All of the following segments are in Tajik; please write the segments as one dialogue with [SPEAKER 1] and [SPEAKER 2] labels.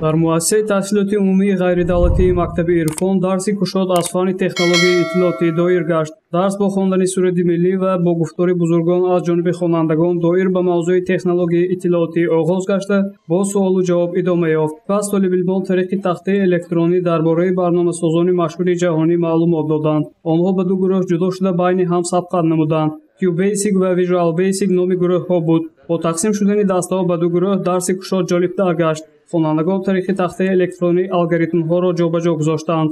[SPEAKER 1] дар муассисаи таҳсилоти умумии ғайридавлатии Мактаби Ирфон дарси кушод аз фанни технологияи иттилоотӣ доир гашт. Дарс бо хондани суради миллӣ ва бо гуфтори бузургон аз ҷониби хонандагон доир ба мавзӯи технологияи иттилоотӣ оғоз гашта, бо суолу ҷавоб идома ёфт. Пас толибилмон тариқи тахтаи электронӣ дар бораи барномасозони машҳури ҷаҳонӣ маълумот доданд. Онҳо ба ду гурӯҳ ҷудо шуда байни ҳам сабқат намуданд. QBasic ва Visual Basic номи гурӯҳҳо буд. Бо тақсим шудани дастаҳо ба ду гурӯҳ дарси кушод ҷолибтар гашт. Хонандагон тариқи тахтаи электронӣ алгоритмҳоро ҷобаҷо гузоштанд.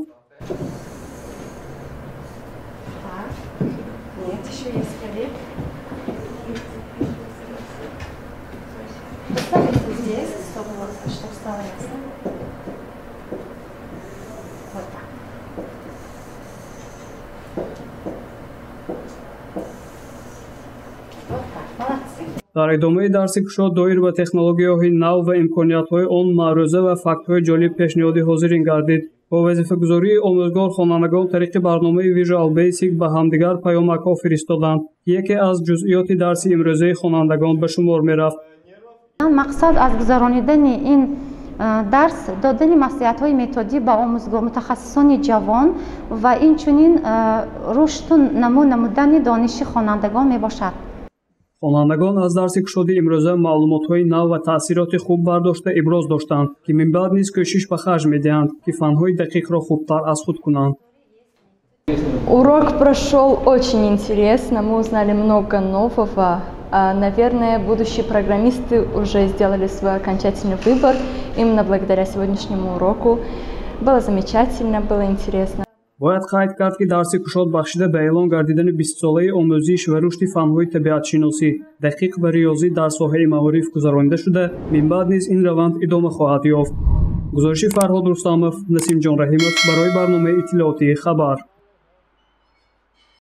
[SPEAKER 1] дар идомаи дарси кушод доир ба технологияҳои нав ва имкониятҳои он маъруза ва фактҳои ҷолиб пешниҳоди ҳозирин гардид. бо вазифагузории омӯзгор хонандагон тариқи барномаи Visual Basic ба ҳамдигар паёмакҳо фиристоданд, ки яке аз ҷузъиёти дарси имрӯзаи хонандагон ба шумор мерафт.
[SPEAKER 2] мақсад аз гузаронидани ин дарс додани маслиҳатҳои методӣ ба мутахассисони ҷавон ва инчунин рушду наму намудани дониши хонандагон мебошад.
[SPEAKER 1] хонандагон аз дарси кушоди имрӯза маълумотҳои нав ва таъсироти хуб бардошта иброз доштанд, ки минбаъд низ кӯшиш ба харҷ медиҳанд, ки фанҳои дақиқро хубтар аз худ кунанд.
[SPEAKER 3] Урок прошел очень интересно, мы узнали много нового. Наверное, будущие программисты уже сделали свой окончательный выбор именно благодаря сегодняшнему уроку. Было замечательно, было интересно.
[SPEAKER 1] бояд қайд кард, ки дарси кушод бахшида ба эълон гардидани 20-солаи омӯзиш ва рушди фанҳои табиатшиносӣ, дақиқ ва риёзӣ дар соҳаи маориф гузаронида шуда, минбаъд низ ин раванд идома хоҳад ёфт. гузориши Фарҳод Рустамов, Насимҷон Раҳимов барои барномаи иттилоотии Хабар.